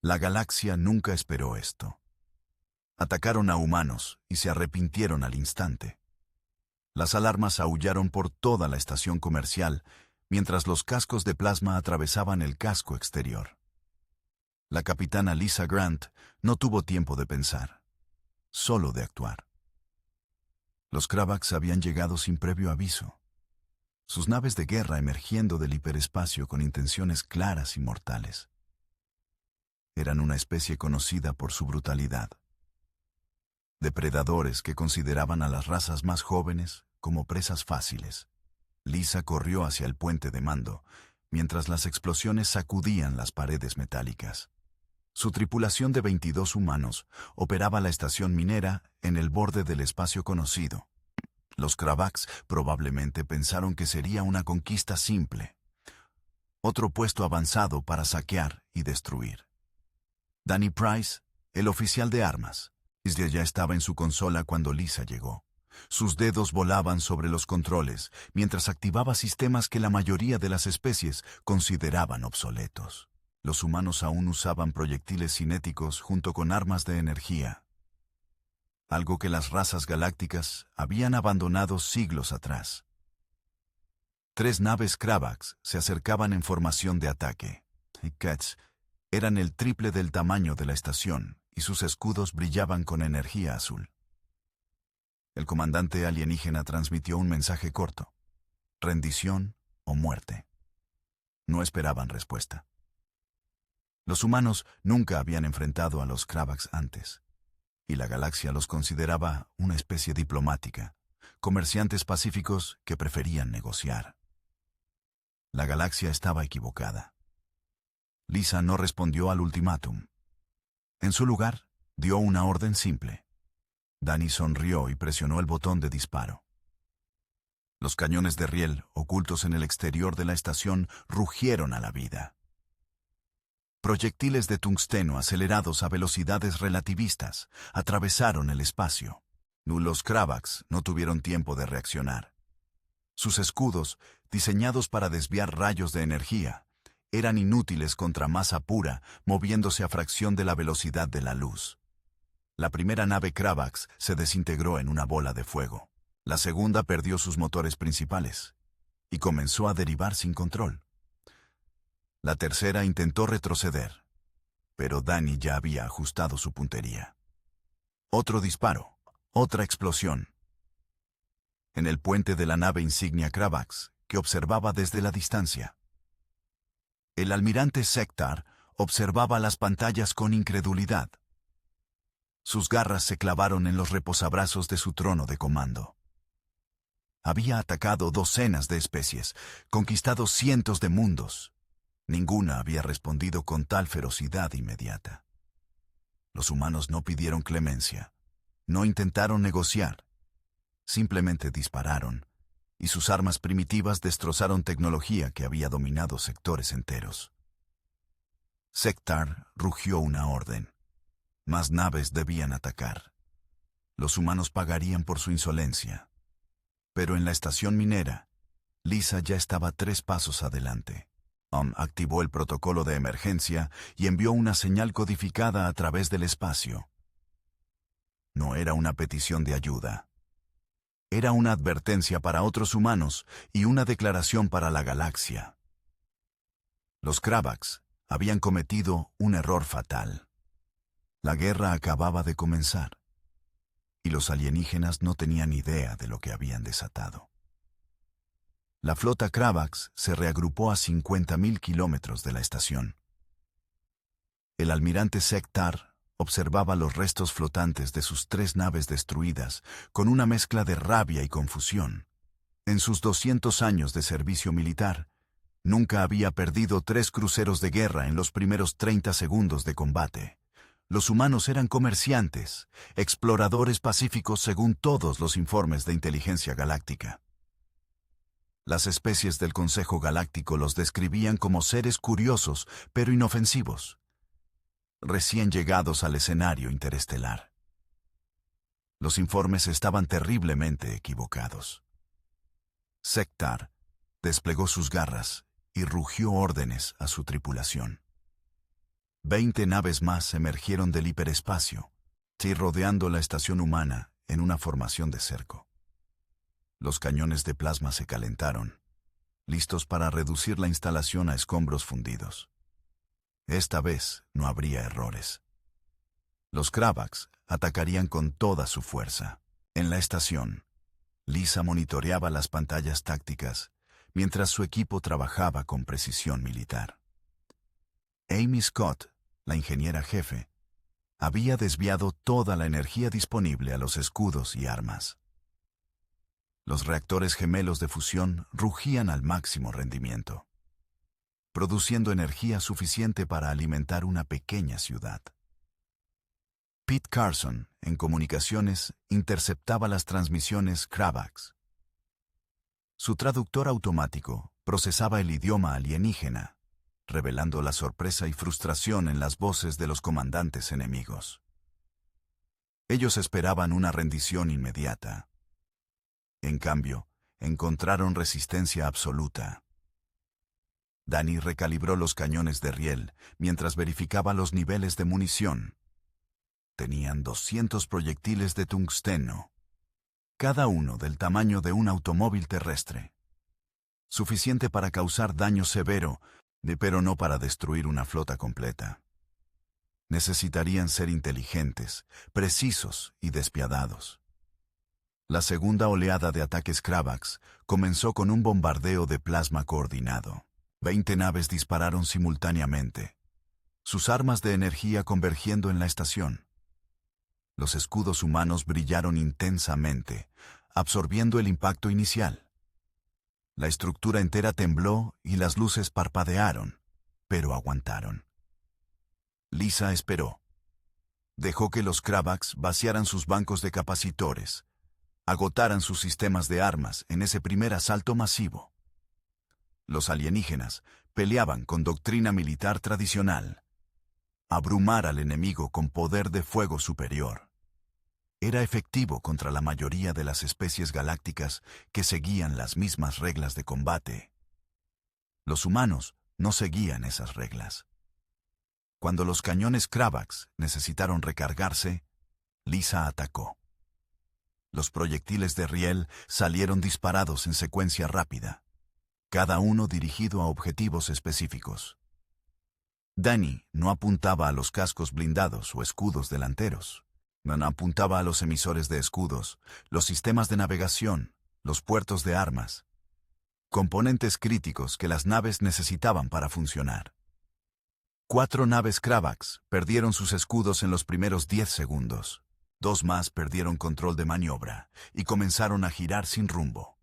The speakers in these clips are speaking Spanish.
La galaxia nunca esperó esto. Atacaron a humanos y se arrepintieron al instante. Las alarmas aullaron por toda la estación comercial, mientras los cascos de plasma atravesaban el casco exterior. La capitana Lisa Grant no tuvo tiempo de pensar, solo de actuar. Los Kravax habían llegado sin previo aviso. Sus naves de guerra emergiendo del hiperespacio con intenciones claras y mortales. Eran una especie conocida por su brutalidad. Depredadores que consideraban a las razas más jóvenes como presas fáciles. Lisa corrió hacia el puente de mando, mientras las explosiones sacudían las paredes metálicas. Su tripulación de 22 humanos operaba la estación minera en el borde del espacio conocido. Los Kravax probablemente pensaron que sería una conquista simple. Otro puesto avanzado para saquear y destruir. Danny Price, el oficial de armas, ya estaba en su consola cuando Lisa llegó. Sus dedos volaban sobre los controles, mientras activaba sistemas que la mayoría de las especies consideraban obsoletos. Los humanos aún usaban proyectiles cinéticos junto con armas de energía. Algo que las razas galácticas habían abandonado siglos atrás. 3 naves Kravax se acercaban en formación de ataque. Cats eran el triple del tamaño de la estación, y sus escudos brillaban con energía azul. El comandante alienígena transmitió un mensaje corto: rendición o muerte. No esperaban respuesta. Los humanos nunca habían enfrentado a los Kravax antes, y la galaxia los consideraba una especie diplomática, comerciantes pacíficos que preferían negociar. La galaxia estaba equivocada. Lisa no respondió al ultimátum. En su lugar, dio una orden simple. Danny sonrió y presionó el botón de disparo. Los cañones de riel, ocultos en el exterior de la estación, rugieron a la vida. Proyectiles de tungsteno acelerados a velocidades relativistas atravesaron el espacio. Los Kravax no tuvieron tiempo de reaccionar. Sus escudos, diseñados para desviar rayos de energía, eran inútiles contra masa pura, moviéndose a fracción de la velocidad de la luz. La primera nave Kravax se desintegró en una bola de fuego. La segunda perdió sus motores principales y comenzó a derivar sin control. La tercera intentó retroceder, pero Danny ya había ajustado su puntería. Otro disparo, otra explosión. En el puente de la nave insignia Kravax, que observaba desde la distancia. El almirante Sektar observaba las pantallas con incredulidad. Sus garras se clavaron en los reposabrazos de su trono de comando. Había atacado docenas de especies, conquistado cientos de mundos. Ninguna había respondido con tal ferocidad inmediata. Los humanos no pidieron clemencia, no intentaron negociar. Simplemente dispararon, y sus armas primitivas destrozaron tecnología que había dominado sectores enteros. Sektar rugió una orden. Más naves debían atacar. Los humanos pagarían por su insolencia. Pero en la estación minera, Lisa ya estaba 3 pasos adelante. Activó el protocolo de emergencia y envió una señal codificada a través del espacio. No era una petición de ayuda. Era una advertencia para otros humanos y una declaración para la galaxia. Los Kravax habían cometido un error fatal. La guerra acababa de comenzar, y los alienígenas no tenían idea de lo que habían desatado. La flota Kravax se reagrupó a 50.000 kilómetros de la estación. El almirante Sektar observaba los restos flotantes de sus 3 naves destruidas con una mezcla de rabia y confusión. En sus 200 años de servicio militar, nunca había perdido 3 cruceros de guerra en los primeros 30 segundos de combate. Los humanos eran comerciantes, exploradores pacíficos según todos los informes de inteligencia galáctica. Las especies del Consejo Galáctico los describían como seres curiosos pero inofensivos, recién llegados al escenario interestelar. Los informes estaban terriblemente equivocados. Sektar desplegó sus garras y rugió órdenes a su tripulación. 20 naves más emergieron del hiperespacio, y rodeando la estación humana en una formación de cerco. Los cañones de plasma se calentaron, listos para reducir la instalación a escombros fundidos. Esta vez no habría errores. Los Kravax atacarían con toda su fuerza. En la estación, Lisa monitoreaba las pantallas tácticas mientras su equipo trabajaba con precisión militar. Amy Scott, la ingeniera jefe, había desviado toda la energía disponible a los escudos y armas. Los reactores gemelos de fusión rugían al máximo rendimiento, produciendo energía suficiente para alimentar una pequeña ciudad. Pete Carson, en comunicaciones, interceptaba las transmisiones Kravax. Su traductor automático procesaba el idioma alienígena, revelando la sorpresa y frustración en las voces de los comandantes enemigos. Ellos esperaban una rendición inmediata. En cambio, encontraron resistencia absoluta. Danny recalibró los cañones de riel mientras verificaba los niveles de munición. Tenían 200 proyectiles de tungsteno, cada uno del tamaño de un automóvil terrestre. Suficiente para causar daño severo, pero no para destruir una flota completa. Necesitarían ser inteligentes, precisos y despiadados. La segunda oleada de ataques Kravax comenzó con un bombardeo de plasma coordinado. 20 naves dispararon simultáneamente, sus armas de energía convergiendo en la estación. Los escudos humanos brillaron intensamente, absorbiendo el impacto inicial. La estructura entera tembló y las luces parpadearon, pero aguantaron. Lisa esperó. Dejó que los Kravax vaciaran sus bancos de capacitores, agotaran sus sistemas de armas en ese primer asalto masivo. Los alienígenas peleaban con doctrina militar tradicional. Abrumar al enemigo con poder de fuego superior. Era efectivo contra la mayoría de las especies galácticas que seguían las mismas reglas de combate. Los humanos no seguían esas reglas. Cuando los cañones Kravax necesitaron recargarse, Lisa atacó. Los proyectiles de riel salieron disparados en secuencia rápida, cada uno dirigido a objetivos específicos. Danny no apuntaba a los cascos blindados o escudos delanteros. No apuntaba a los emisores de escudos, los sistemas de navegación, los puertos de armas. Componentes críticos que las naves necesitaban para funcionar. 4 naves Kravax perdieron sus escudos en los primeros 10 segundos. 2 más perdieron control de maniobra y comenzaron a girar sin rumbo.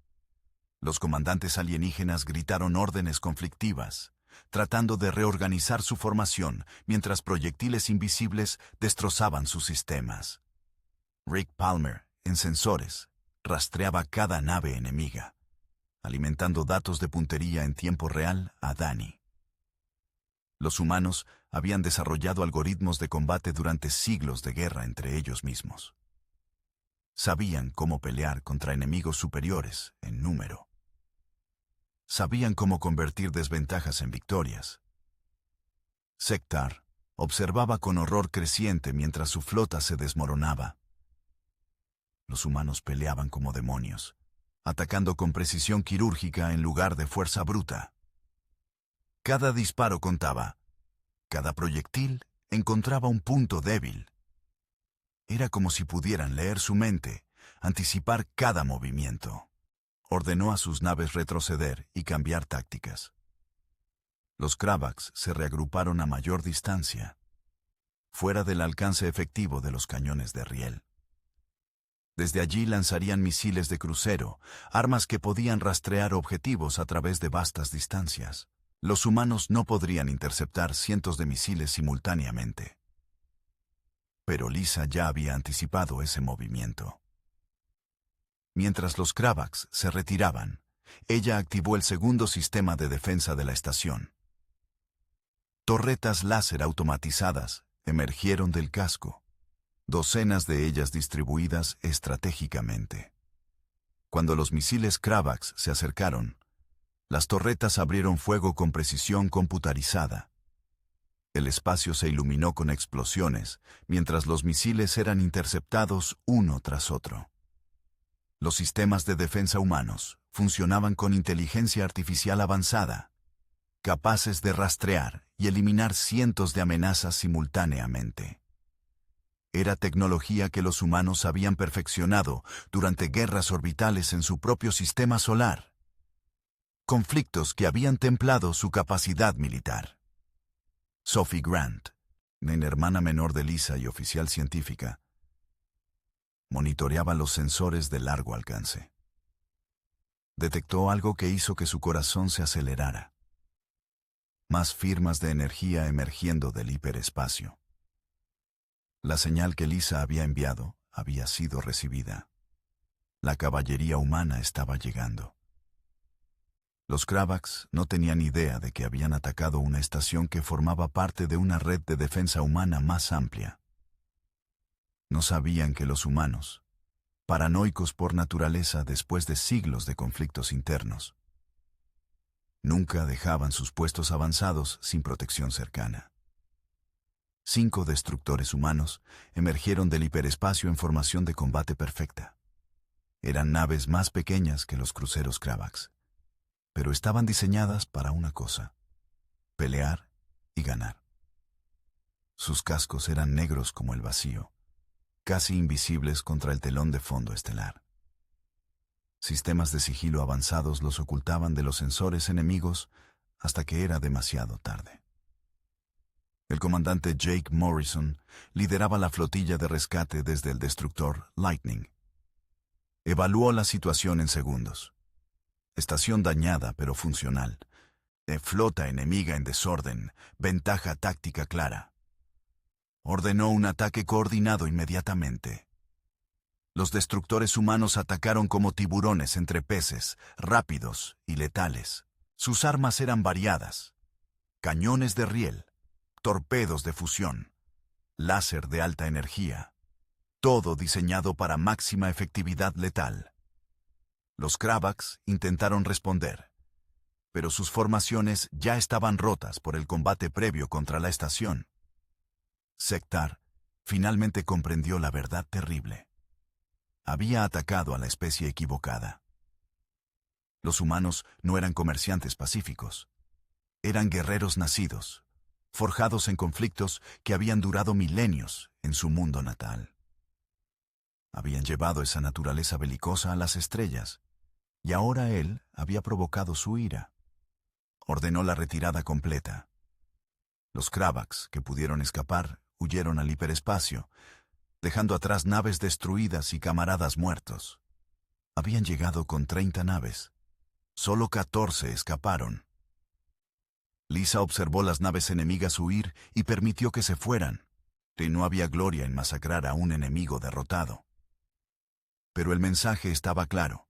Los comandantes alienígenas gritaron órdenes conflictivas, tratando de reorganizar su formación mientras proyectiles invisibles destrozaban sus sistemas. Rick Palmer, en sensores, rastreaba cada nave enemiga, alimentando datos de puntería en tiempo real a Danny. Los humanos habían desarrollado algoritmos de combate durante siglos de guerra entre ellos mismos. Sabían cómo pelear contra enemigos superiores en número. Sabían cómo convertir desventajas en victorias. Sektar observaba con horror creciente mientras su flota se desmoronaba. Los humanos peleaban como demonios, atacando con precisión quirúrgica en lugar de fuerza bruta. Cada disparo contaba. Cada proyectil encontraba un punto débil. Era como si pudieran leer su mente, anticipar cada movimiento. Ordenó a sus naves retroceder y cambiar tácticas. Los Kravax se reagruparon a mayor distancia, fuera del alcance efectivo de los cañones de riel. Desde allí lanzarían misiles de crucero, armas que podían rastrear objetivos a través de vastas distancias. Los humanos no podrían interceptar cientos de misiles simultáneamente. Pero Lisa ya había anticipado ese movimiento. Mientras los Kravax se retiraban, ella activó el segundo sistema de defensa de la estación. Torretas láser automatizadas emergieron del casco, docenas de ellas distribuidas estratégicamente. Cuando los misiles Kravax se acercaron, las torretas abrieron fuego con precisión computarizada. El espacio se iluminó con explosiones, mientras los misiles eran interceptados uno tras otro. Los sistemas de defensa humanos funcionaban con inteligencia artificial avanzada, capaces de rastrear y eliminar cientos de amenazas simultáneamente. Era tecnología que los humanos habían perfeccionado durante guerras orbitales en su propio sistema solar. Conflictos que habían templado su capacidad militar. Sophie Grant, hermana menor de Lisa y oficial científica, monitoreaba los sensores de largo alcance. Detectó algo que hizo que su corazón se acelerara. Más firmas de energía emergiendo del hiperespacio. La señal que Lisa había enviado había sido recibida. La caballería humana estaba llegando. Los Kravaks no tenían idea de que habían atacado una estación que formaba parte de una red de defensa humana más amplia. No sabían que los humanos, paranoicos por naturaleza después de siglos de conflictos internos, nunca dejaban sus puestos avanzados sin protección cercana. 5 destructores humanos emergieron del hiperespacio en formación de combate perfecta. Eran naves más pequeñas que los cruceros Kravaks, pero estaban diseñadas para una cosa: pelear y ganar. Sus cascos eran negros como el vacío, casi invisibles contra el telón de fondo estelar. Sistemas de sigilo avanzados los ocultaban de los sensores enemigos hasta que era demasiado tarde. El comandante Jake Morrison lideraba la flotilla de rescate desde el destructor Lightning. Evaluó la situación en segundos. Estación dañada pero funcional. Flota enemiga en desorden, ventaja táctica clara. Ordenó un ataque coordinado inmediatamente. Los destructores humanos atacaron como tiburones entre peces, rápidos y letales. Sus armas eran variadas: cañones de riel, torpedos de fusión, láser de alta energía, todo diseñado para máxima efectividad letal. Los Kravaks intentaron responder, pero sus formaciones ya estaban rotas por el combate previo contra la estación. Sektar finalmente comprendió la verdad terrible. Había atacado a la especie equivocada. Los humanos no eran comerciantes pacíficos. Eran guerreros nacidos, forjados en conflictos que habían durado milenios en su mundo natal. Habían llevado esa naturaleza belicosa a las estrellas, y ahora él había provocado su ira. Ordenó la retirada completa. Los Kravaks, que pudieron escapar, huyeron al hiperespacio, dejando atrás naves destruidas y camaradas muertos. Habían llegado con 30 naves. Solo 14 escaparon. Lisa observó las naves enemigas huir y permitió que se fueran. Que no había gloria en masacrar a un enemigo derrotado. Pero el mensaje estaba claro.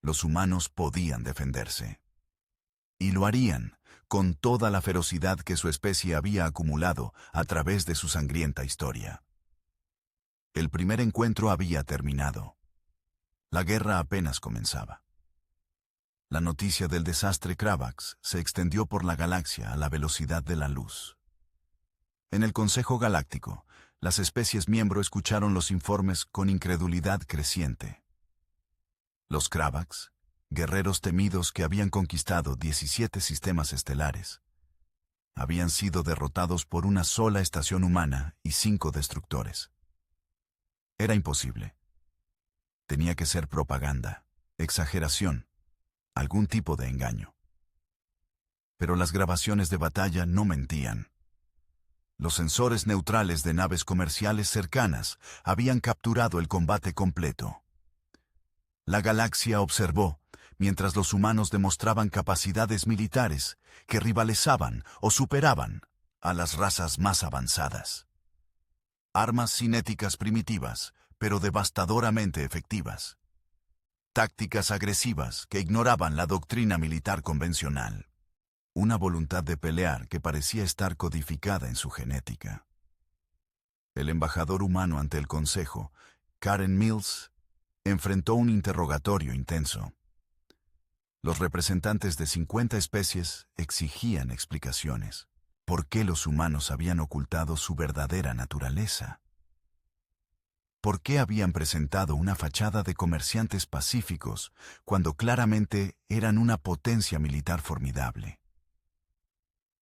Los humanos podían defenderse. Y lo harían, con toda la ferocidad que su especie había acumulado a través de su sangrienta historia. El primer encuentro había terminado. La guerra apenas comenzaba. La noticia del desastre Kravaks se extendió por la galaxia a la velocidad de la luz. En el Consejo Galáctico, las especies miembro escucharon los informes con incredulidad creciente. Los Kravaks, guerreros temidos que habían conquistado 17 sistemas estelares, habían sido derrotados por una sola estación humana y 5 destructores. Era imposible. Tenía que ser propaganda, exageración, algún tipo de engaño. Pero las grabaciones de batalla no mentían. Los sensores neutrales de naves comerciales cercanas habían capturado el combate completo. La galaxia observó, mientras los humanos demostraban capacidades militares que rivalizaban o superaban a las razas más avanzadas. Armas cinéticas primitivas, pero devastadoramente efectivas. Tácticas agresivas que ignoraban la doctrina militar convencional. Una voluntad de pelear que parecía estar codificada en su genética. El embajador humano ante el Consejo, Karen Mills, enfrentó un interrogatorio intenso. Los representantes de 50 especies exigían explicaciones. ¿Por qué los humanos habían ocultado su verdadera naturaleza? ¿Por qué habían presentado una fachada de comerciantes pacíficos cuando claramente eran una potencia militar formidable?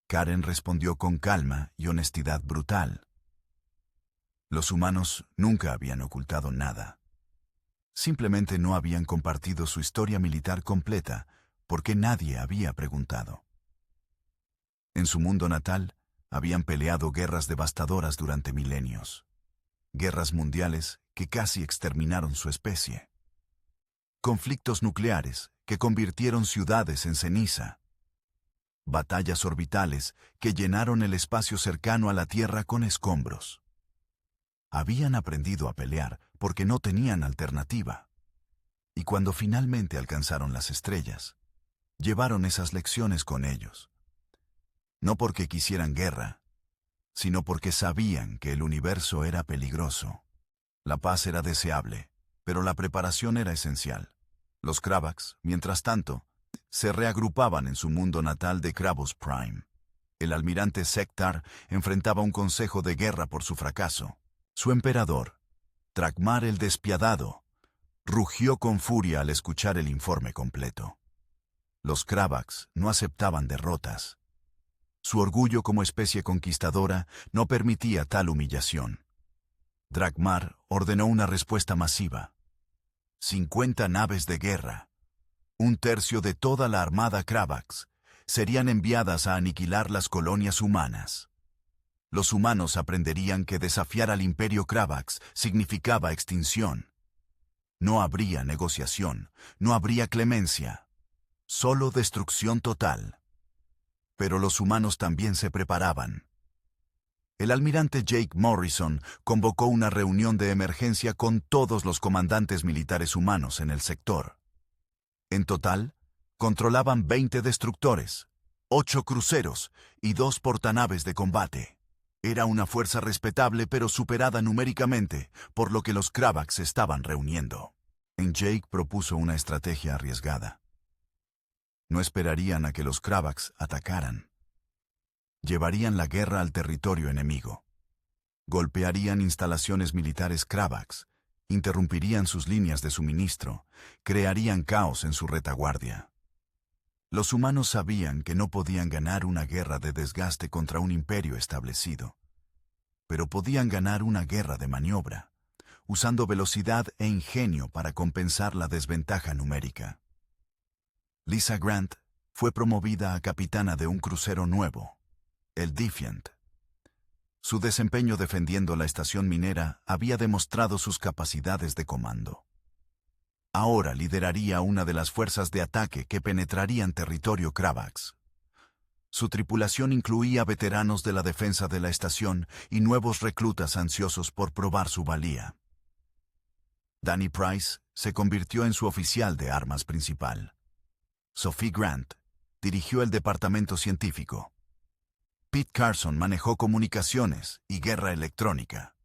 Karen respondió con calma y honestidad brutal. Los humanos nunca habían ocultado nada. Simplemente no habían compartido su historia militar completa porque nadie había preguntado. En su mundo natal, habían peleado guerras devastadoras durante milenios. Guerras mundiales que casi exterminaron su especie. Conflictos nucleares que convirtieron ciudades en ceniza. Batallas orbitales que llenaron el espacio cercano a la Tierra con escombros. Habían aprendido a pelear porque no tenían alternativa. Y cuando finalmente alcanzaron las estrellas, llevaron esas lecciones con ellos. No porque quisieran guerra, sino porque sabían que el universo era peligroso. La paz era deseable, pero la preparación era esencial. Los Kravax, mientras tanto, se reagrupaban en su mundo natal de Kravos Prime. El almirante Sektar enfrentaba un consejo de guerra por su fracaso. Su emperador, Drakmar el Despiadado, rugió con furia al escuchar el informe completo. Los Kravax no aceptaban derrotas. Su orgullo como especie conquistadora no permitía tal humillación. Drakmar ordenó una respuesta masiva. 50 naves de guerra, un tercio de toda la armada Kravax, serían enviadas a aniquilar las colonias humanas. Los humanos aprenderían que desafiar al imperio Kravax significaba extinción. No habría negociación, no habría clemencia, solo destrucción total. Pero los humanos también se preparaban. El almirante Jake Morrison convocó una reunión de emergencia con todos los comandantes militares humanos en el sector. En total, controlaban 20 destructores, 8 cruceros y 2 portanaves de combate. Era una fuerza respetable pero superada numéricamente, por lo que los Kravax se estaban reuniendo. Jake propuso una estrategia arriesgada. No esperarían a que los Kravax atacaran. Llevarían la guerra al territorio enemigo. Golpearían instalaciones militares Kravax, interrumpirían sus líneas de suministro, crearían caos en su retaguardia. Los humanos sabían que no podían ganar una guerra de desgaste contra un imperio establecido, pero podían ganar una guerra de maniobra, usando velocidad e ingenio para compensar la desventaja numérica. Lisa Grant fue promovida a capitana de un crucero nuevo, el Defiant. Su desempeño defendiendo la estación minera había demostrado sus capacidades de comando. Ahora lideraría una de las fuerzas de ataque que penetrarían territorio Kravax. Su tripulación incluía veteranos de la defensa de la estación y nuevos reclutas ansiosos por probar su valía. Danny Price se convirtió en su oficial de armas principal. Sophie Grant dirigió el departamento científico. Pete Carson manejó comunicaciones y guerra electrónica.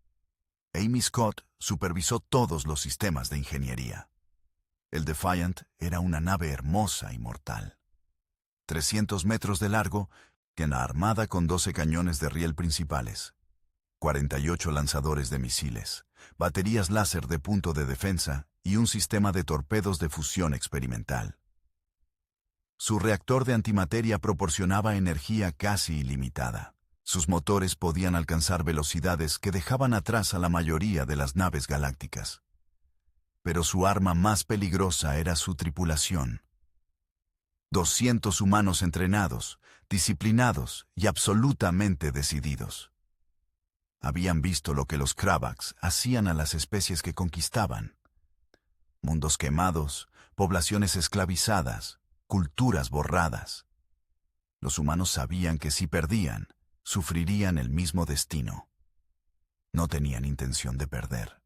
Amy Scott supervisó todos los sistemas de ingeniería. El Defiant era una nave hermosa y mortal. 300 metros de largo, armada con 12 cañones de riel principales, 48 lanzadores de misiles, baterías láser de punto de defensa y un sistema de torpedos de fusión experimental. Su reactor de antimateria proporcionaba energía casi ilimitada. Sus motores podían alcanzar velocidades que dejaban atrás a la mayoría de las naves galácticas. Pero su arma más peligrosa era su tripulación. 200 humanos entrenados, disciplinados y absolutamente decididos. Habían visto lo que los Kravax hacían a las especies que conquistaban. Mundos quemados, poblaciones esclavizadas, culturas borradas. Los humanos sabían que si perdían, sufrirían el mismo destino. No tenían intención de perder.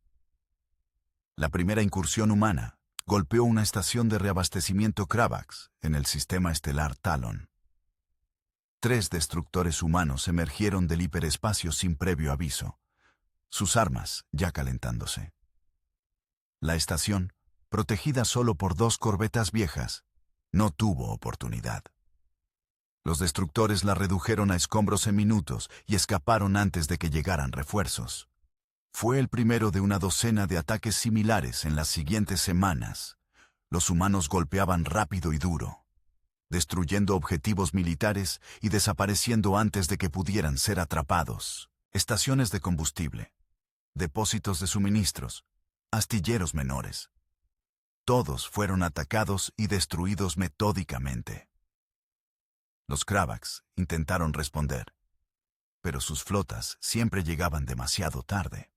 La primera incursión humana golpeó una estación de reabastecimiento Kravax en el sistema estelar Talon. 3 destructores humanos emergieron del hiperespacio sin previo aviso, sus armas ya calentándose. La estación, protegida solo por 2 corbetas viejas, no tuvo oportunidad. Los destructores la redujeron a escombros en minutos y escaparon antes de que llegaran refuerzos. Fue el primero de una docena de ataques similares en las siguientes semanas. Los humanos golpeaban rápido y duro, destruyendo objetivos militares y desapareciendo antes de que pudieran ser atrapados. Estaciones de combustible, depósitos de suministros, astilleros menores. Todos fueron atacados y destruidos metódicamente. Los Kravax intentaron responder, pero sus flotas siempre llegaban demasiado tarde.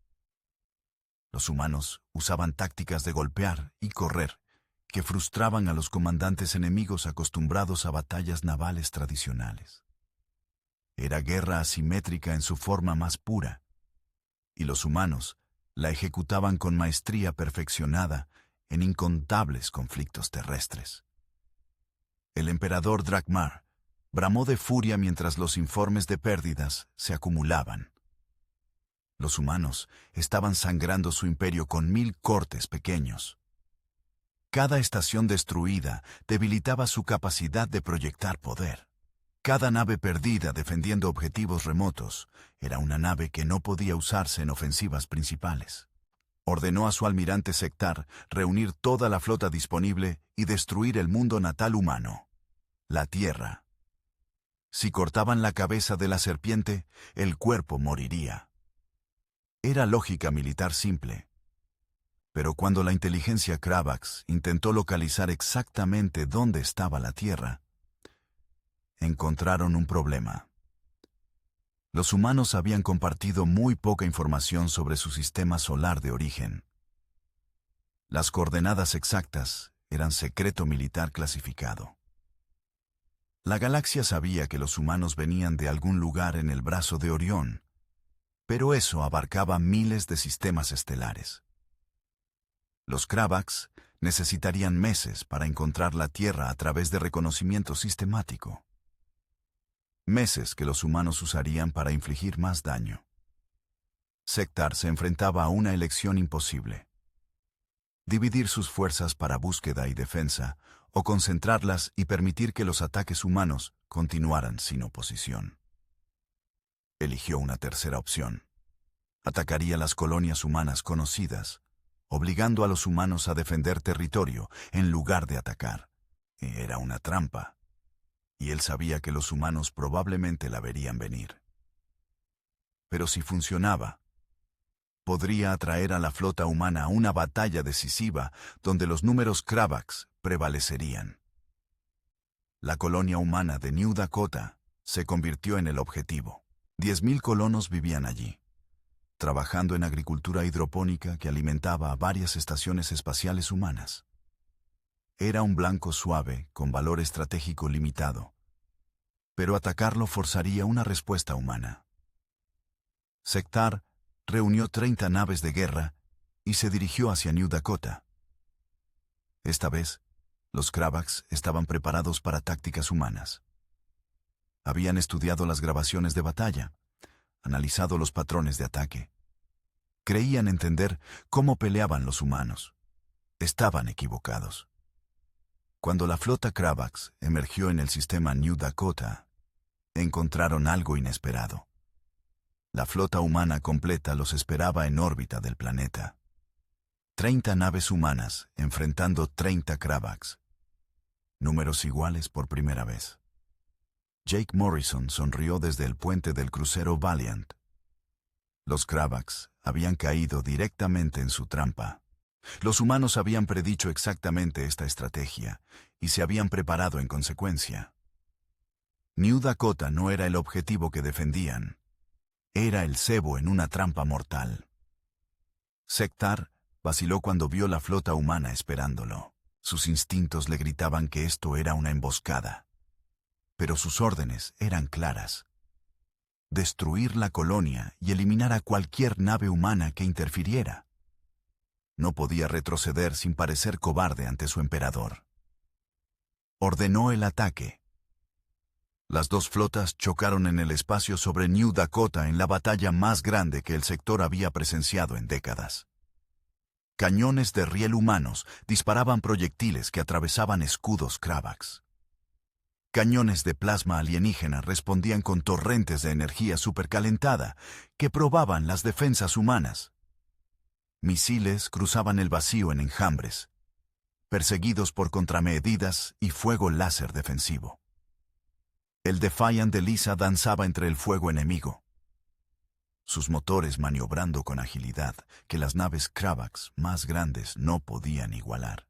Los humanos usaban tácticas de golpear y correr, que frustraban a los comandantes enemigos acostumbrados a batallas navales tradicionales. Era guerra asimétrica en su forma más pura, y los humanos la ejecutaban con maestría perfeccionada en incontables conflictos terrestres. El emperador Drakmar bramó de furia mientras los informes de pérdidas se acumulaban. Los humanos estaban sangrando su imperio con 1000 cortes pequeños. Cada estación destruida debilitaba su capacidad de proyectar poder. Cada nave perdida defendiendo objetivos remotos era una nave que no podía usarse en ofensivas principales. Ordenó a su almirante Sektar reunir toda la flota disponible y destruir el mundo natal humano, la Tierra. Si cortaban la cabeza de la serpiente, el cuerpo moriría. Era lógica militar simple. Pero cuando la inteligencia Kravax intentó localizar exactamente dónde estaba la Tierra, encontraron un problema. Los humanos habían compartido muy poca información sobre su sistema solar de origen. Las coordenadas exactas eran secreto militar clasificado. La galaxia sabía que los humanos venían de algún lugar en el brazo de Orión, pero eso abarcaba miles de sistemas estelares. Los Kravax necesitarían meses para encontrar la Tierra a través de reconocimiento sistemático. Meses que los humanos usarían para infligir más daño. Sektar se enfrentaba a una elección imposible: dividir sus fuerzas para búsqueda y defensa, o concentrarlas y permitir que los ataques humanos continuaran sin oposición. Eligió una tercera opción. Atacaría las colonias humanas conocidas, obligando a los humanos a defender territorio en lugar de atacar. Era una trampa, y él sabía que los humanos probablemente la verían venir. Pero si funcionaba, podría atraer a la flota humana a una batalla decisiva donde los números Kravax prevalecerían. La colonia humana de New Dakota se convirtió en el objetivo. 10.000 colonos vivían allí, trabajando en agricultura hidropónica que alimentaba a varias estaciones espaciales humanas. Era un blanco suave con valor estratégico limitado, pero atacarlo forzaría una respuesta humana. Sektar reunió 30 naves de guerra y se dirigió hacia New Dakota. Esta vez, los Kravax estaban preparados para tácticas humanas. Habían estudiado las grabaciones de batalla, analizado los patrones de ataque. Creían entender cómo peleaban los humanos. Estaban equivocados. Cuando la flota Kravax emergió en el sistema New Dakota, encontraron algo inesperado. La flota humana completa los esperaba en órbita del planeta. 30 naves humanas enfrentando 30 Kravax. Números iguales por primera vez. Jake Morrison sonrió desde el puente del crucero Valiant. Los Kravax habían caído directamente en su trampa. Los humanos habían predicho exactamente esta estrategia y se habían preparado en consecuencia. New Dakota no era el objetivo que defendían. Era el cebo en una trampa mortal. Sektar vaciló cuando vio la flota humana esperándolo. Sus instintos le gritaban que esto era una emboscada. Pero sus órdenes eran claras: destruir la colonia y eliminar a cualquier nave humana que interfiriera. No podía retroceder sin parecer cobarde ante su emperador. Ordenó el ataque. Las dos flotas chocaron en el espacio sobre New Dakota en la batalla más grande que el sector había presenciado en décadas. Cañones de riel humanos disparaban proyectiles que atravesaban escudos Kravax. Cañones de plasma alienígena respondían con torrentes de energía supercalentada que probaban las defensas humanas. Misiles cruzaban el vacío en enjambres, perseguidos por contramedidas y fuego láser defensivo. El Defiant de Lisa danzaba entre el fuego enemigo, sus motores maniobrando con agilidad que las naves Cravax más grandes no podían igualar.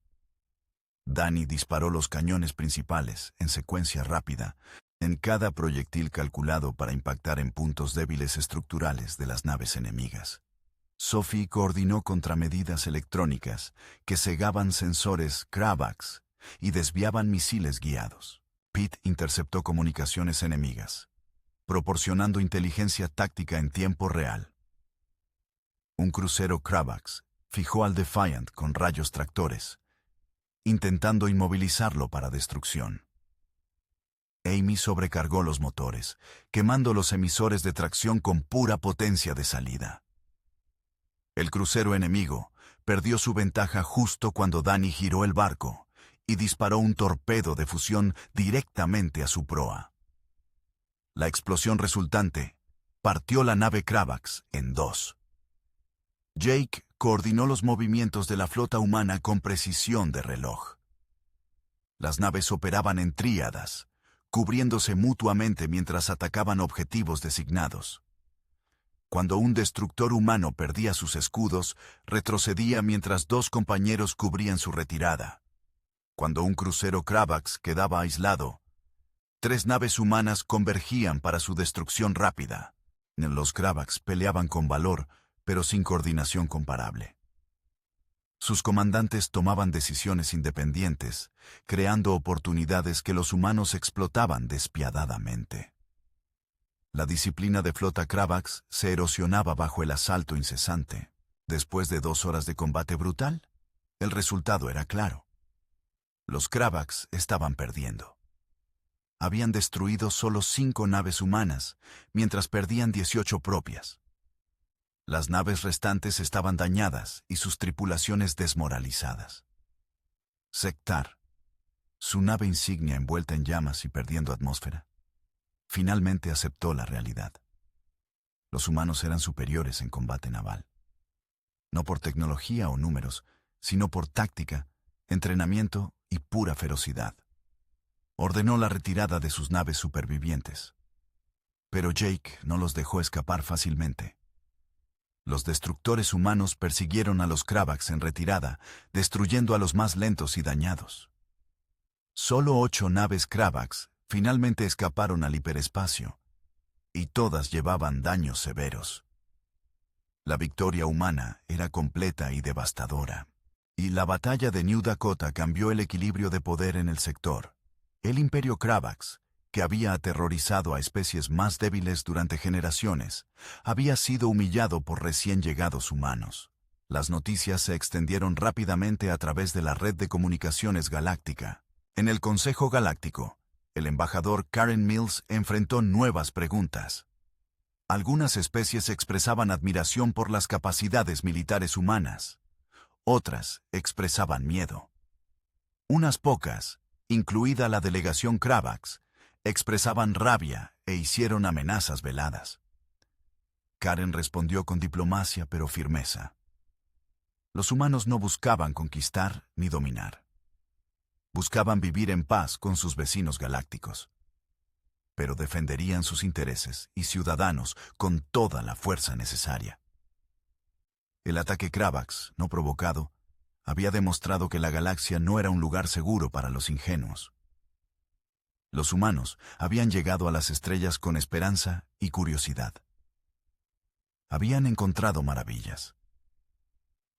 Danny disparó los cañones principales en secuencia rápida, en cada proyectil calculado para impactar en puntos débiles estructurales de las naves enemigas. Sophie coordinó contramedidas electrónicas que cegaban sensores Cravax y desviaban misiles guiados. Pete interceptó comunicaciones enemigas, proporcionando inteligencia táctica en tiempo real. Un crucero Cravax fijó al Defiant con rayos tractores, intentando inmovilizarlo para destrucción. Amy sobrecargó los motores, quemando los emisores de tracción con pura potencia de salida. El crucero enemigo perdió su ventaja justo cuando Danny giró el barco y disparó un torpedo de fusión directamente a su proa. La explosión resultante partió la nave Cravax en dos. Jake coordinó los movimientos de la flota humana con precisión de reloj. Las naves operaban en tríadas, cubriéndose mutuamente mientras atacaban objetivos designados. Cuando un destructor humano perdía sus escudos, retrocedía mientras dos compañeros cubrían su retirada. Cuando un crucero Cravax quedaba aislado, 3 naves humanas convergían para su destrucción rápida. Los Cravax peleaban con valor, pero sin coordinación comparable. Sus comandantes tomaban decisiones independientes, creando oportunidades que los humanos explotaban despiadadamente. La disciplina de flota Cravax se erosionaba bajo el asalto incesante. Después de 2 horas de combate brutal, el resultado era claro. Los Cravax estaban perdiendo. Habían destruido solo 5 naves humanas, mientras perdían 18 propias. Las naves restantes estaban dañadas y sus tripulaciones desmoralizadas. Sektar, su nave insignia envuelta en llamas y perdiendo atmósfera, finalmente aceptó la realidad. Los humanos eran superiores en combate naval. No por tecnología o números, sino por táctica, entrenamiento y pura ferocidad. Ordenó la retirada de sus naves supervivientes. Pero Jake no los dejó escapar fácilmente. Los destructores humanos persiguieron a los Cravax en retirada, destruyendo a los más lentos y dañados. Solo 8 naves Cravax finalmente escaparon al hiperespacio, y todas llevaban daños severos. La victoria humana era completa y devastadora, y la batalla de New Dakota cambió el equilibrio de poder en el sector. El Imperio Cravax, que había aterrorizado a especies más débiles durante generaciones, había sido humillado por recién llegados humanos. Las noticias se extendieron rápidamente a través de la red de comunicaciones galáctica. En el Consejo Galáctico, el embajador Karen Mills enfrentó nuevas preguntas. Algunas especies expresaban admiración por las capacidades militares humanas. Otras expresaban miedo. Unas pocas, incluida la delegación Cravax, expresaban rabia e hicieron amenazas veladas. Karen respondió con diplomacia pero firmeza. Los humanos no buscaban conquistar ni dominar. Buscaban vivir en paz con sus vecinos galácticos, pero defenderían sus intereses y ciudadanos con toda la fuerza necesaria. El ataque Cravax, no provocado, había demostrado que la galaxia no era un lugar seguro para los ingenuos. Los humanos habían llegado a las estrellas con esperanza y curiosidad. Habían encontrado maravillas,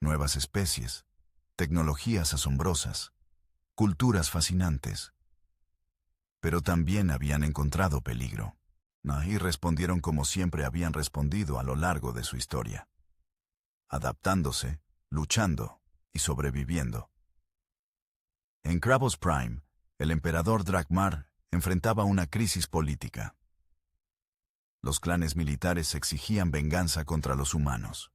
nuevas especies, tecnologías asombrosas, culturas fascinantes. Pero también habían encontrado peligro. Y respondieron como siempre habían respondido a lo largo de su historia. Adaptándose, luchando y sobreviviendo. En Kravos Prime, el emperador Drakmar enfrentaba una crisis política. Los clanes militares exigían venganza contra los humanos.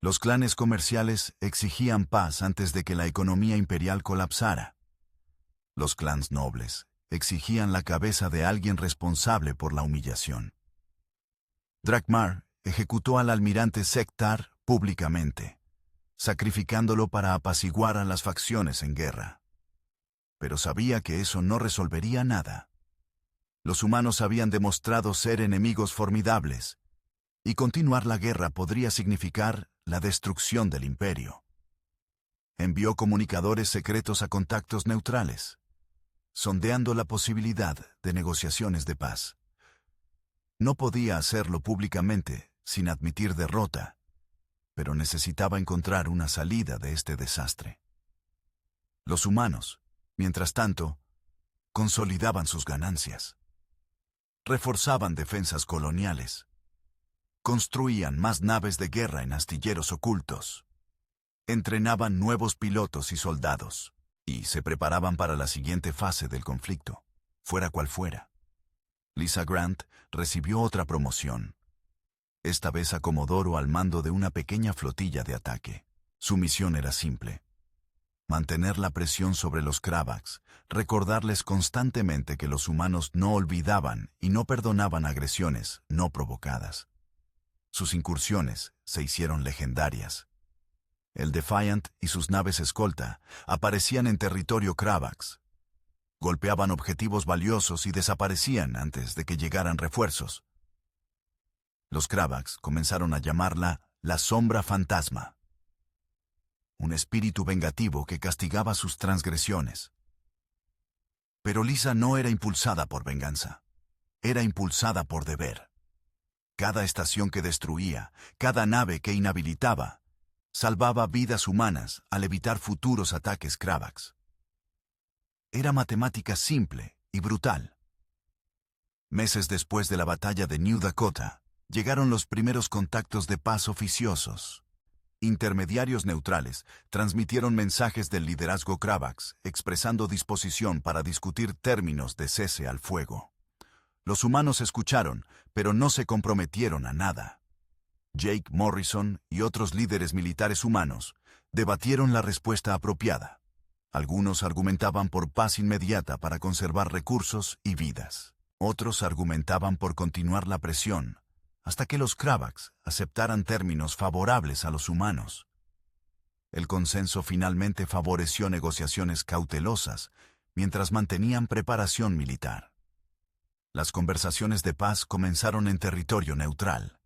Los clanes comerciales exigían paz antes de que la economía imperial colapsara. Los clans nobles exigían la cabeza de alguien responsable por la humillación. Drakmar ejecutó al almirante Sektar públicamente, sacrificándolo para apaciguar a las facciones en guerra. Pero sabía que eso no resolvería nada. Los humanos habían demostrado ser enemigos formidables, y continuar la guerra podría significar la destrucción del imperio. Envió comunicadores secretos a contactos neutrales, sondeando la posibilidad de negociaciones de paz. No podía hacerlo públicamente sin admitir derrota, pero necesitaba encontrar una salida de este desastre. Los humanos, mientras tanto, consolidaban sus ganancias. Reforzaban defensas coloniales. Construían más naves de guerra en astilleros ocultos. Entrenaban nuevos pilotos y soldados, y se preparaban para la siguiente fase del conflicto, fuera cual fuera. Lisa Grant recibió otra promoción, esta vez a comodoro al mando de una pequeña flotilla de ataque. Su misión era simple: mantener la presión sobre los Kravax, recordarles constantemente que los humanos no olvidaban y no perdonaban agresiones no provocadas. Sus incursiones se hicieron legendarias. El Defiant y sus naves escolta aparecían en territorio Kravax. Golpeaban objetivos valiosos y desaparecían antes de que llegaran refuerzos. Los Kravax comenzaron a llamarla la Sombra Fantasma, un espíritu vengativo que castigaba sus transgresiones. Pero Lisa no era impulsada por venganza, era impulsada por deber. Cada estación que destruía, cada nave que inhabilitaba, salvaba vidas humanas al evitar futuros ataques Kravax. Era matemática simple y brutal. Meses después de la batalla de New Dakota, llegaron los primeros contactos de paz oficiosos. Intermediarios neutrales transmitieron mensajes del liderazgo Kravax, expresando disposición para discutir términos de cese al fuego. Los humanos escucharon, pero no se comprometieron a nada. Jake Morrison y otros líderes militares humanos debatieron la respuesta apropiada. Algunos argumentaban por paz inmediata para conservar recursos y vidas. Otros argumentaban por continuar la presión, hasta que los Kravax aceptaran términos favorables a los humanos. El consenso finalmente favoreció negociaciones cautelosas mientras mantenían preparación militar. Las conversaciones de paz comenzaron en territorio neutral,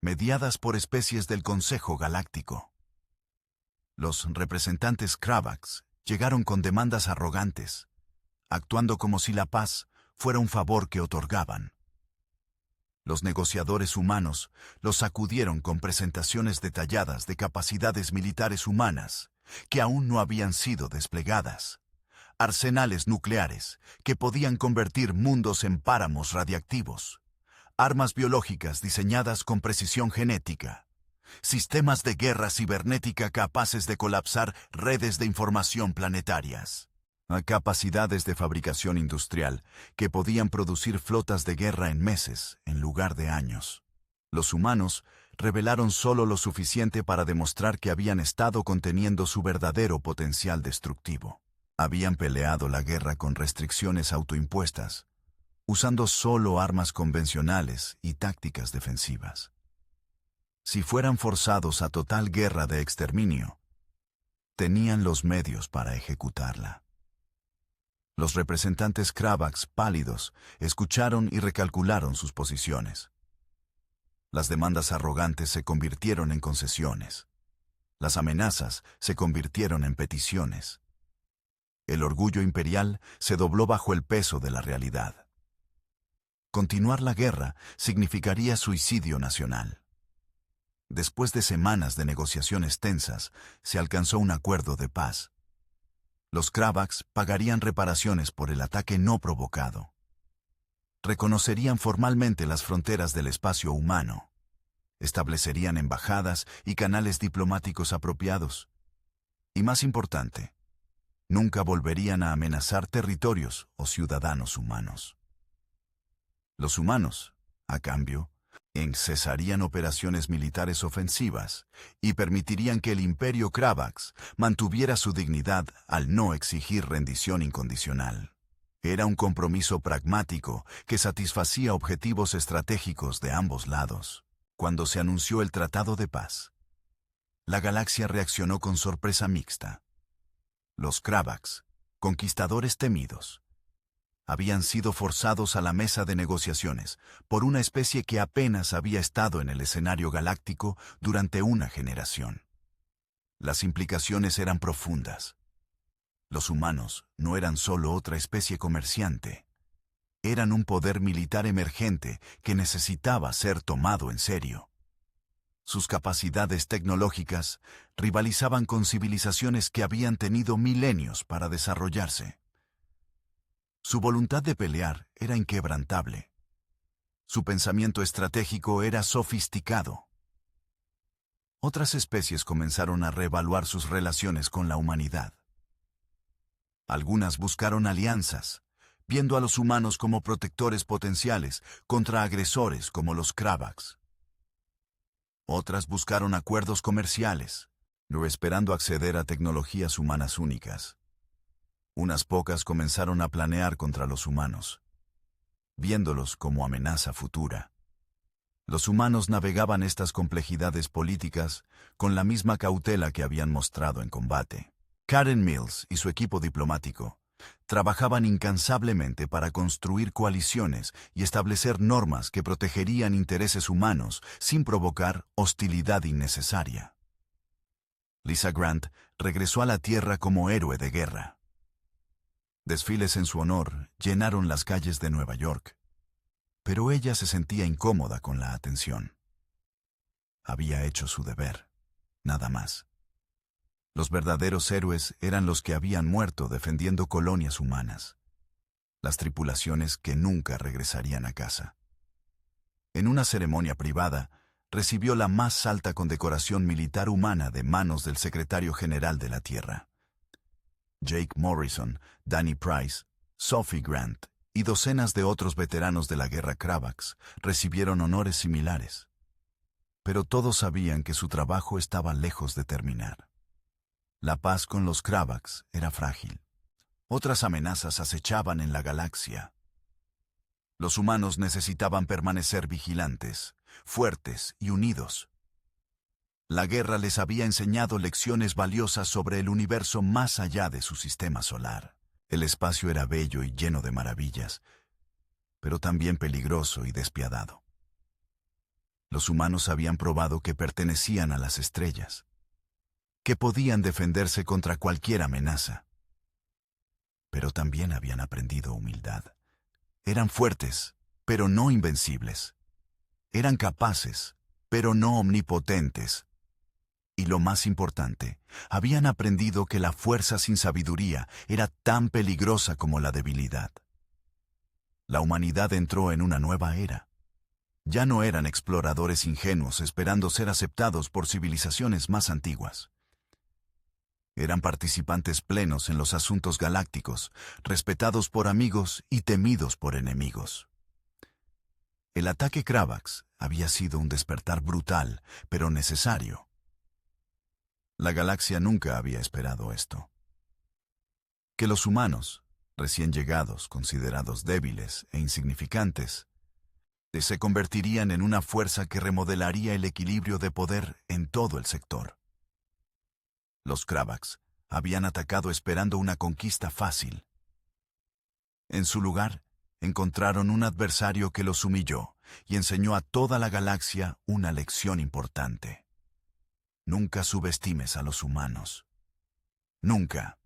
mediadas por especies del Consejo Galáctico. Los representantes Kravax llegaron con demandas arrogantes, actuando como si la paz fuera un favor que otorgaban. Los negociadores humanos los sacudieron con presentaciones detalladas de capacidades militares humanas que aún no habían sido desplegadas, arsenales nucleares que podían convertir mundos en páramos radiactivos, armas biológicas diseñadas con precisión genética, sistemas de guerra cibernética capaces de colapsar redes de información planetarias, a capacidades de fabricación industrial que podían producir flotas de guerra en meses en lugar de años. Los humanos revelaron solo lo suficiente para demostrar que habían estado conteniendo su verdadero potencial destructivo. Habían peleado la guerra con restricciones autoimpuestas, usando solo armas convencionales y tácticas defensivas. Si fueran forzados a total guerra de exterminio, tenían los medios para ejecutarla. Los representantes Kravax pálidos escucharon y recalcularon sus posiciones. Las demandas arrogantes se convirtieron en concesiones. Las amenazas se convirtieron en peticiones. El orgullo imperial se dobló bajo el peso de la realidad. Continuar la guerra significaría suicidio nacional. Después de semanas de negociaciones tensas, se alcanzó un acuerdo de paz. Los Kravax pagarían reparaciones por el ataque no provocado. Reconocerían formalmente las fronteras del espacio humano. Establecerían embajadas y canales diplomáticos apropiados. Y más importante, nunca volverían a amenazar territorios o ciudadanos humanos. Los humanos, a cambio, cesarían operaciones militares ofensivas y permitirían que el imperio Kravax mantuviera su dignidad al no exigir rendición incondicional. Era un compromiso pragmático que satisfacía objetivos estratégicos de ambos lados. Cuando se anunció el Tratado de Paz, la galaxia reaccionó con sorpresa mixta. Los Kravax, conquistadores temidos, habían sido forzados a la mesa de negociaciones por una especie que apenas había estado en el escenario galáctico durante una generación. Las implicaciones eran profundas. Los humanos no eran solo otra especie comerciante. Eran un poder militar emergente que necesitaba ser tomado en serio. Sus capacidades tecnológicas rivalizaban con civilizaciones que habían tenido milenios para desarrollarse. Su voluntad de pelear era inquebrantable. Su pensamiento estratégico era sofisticado. Otras especies comenzaron a reevaluar sus relaciones con la humanidad. Algunas buscaron alianzas, viendo a los humanos como protectores potenciales contra agresores como los Kravax. Otras buscaron acuerdos comerciales, no esperando acceder a tecnologías humanas únicas. Unas pocas comenzaron a planear contra los humanos, viéndolos como amenaza futura. Los humanos navegaban estas complejidades políticas con la misma cautela que habían mostrado en combate. Karen Mills y su equipo diplomático trabajaban incansablemente para construir coaliciones y establecer normas que protegerían intereses humanos sin provocar hostilidad innecesaria. Lisa Grant regresó a la Tierra como héroe de guerra. Desfiles en su honor llenaron las calles de Nueva York, pero ella se sentía incómoda con la atención. Había hecho su deber, nada más. Los verdaderos héroes eran los que habían muerto defendiendo colonias humanas, las tripulaciones que nunca regresarían a casa. En una ceremonia privada, recibió la más alta condecoración militar humana de manos del secretario general de la Tierra. Jake Morrison, Danny Price, Sophie Grant y docenas de otros veteranos de la guerra Kravax recibieron honores similares. Pero todos sabían que su trabajo estaba lejos de terminar. La paz con los Kravax era frágil. Otras amenazas acechaban en la galaxia. Los humanos necesitaban permanecer vigilantes, fuertes y unidos. La guerra les había enseñado lecciones valiosas sobre el universo más allá de su sistema solar. El espacio era bello y lleno de maravillas, pero también peligroso y despiadado. Los humanos habían probado que pertenecían a las estrellas, que podían defenderse contra cualquier amenaza. Pero también habían aprendido humildad. Eran fuertes, pero no invencibles. Eran capaces, pero no omnipotentes. Y lo más importante, habían aprendido que la fuerza sin sabiduría era tan peligrosa como la debilidad. La humanidad entró en una nueva era. Ya no eran exploradores ingenuos esperando ser aceptados por civilizaciones más antiguas. Eran participantes plenos en los asuntos galácticos, respetados por amigos y temidos por enemigos. El ataque Kravax había sido un despertar brutal, pero necesario. La galaxia nunca había esperado esto. Que los humanos, recién llegados, considerados débiles e insignificantes, se convertirían en una fuerza que remodelaría el equilibrio de poder en todo el sector. Los Kravax habían atacado esperando una conquista fácil. En su lugar, encontraron un adversario que los humilló y enseñó a toda la galaxia una lección importante. Nunca subestimes a los humanos. Nunca.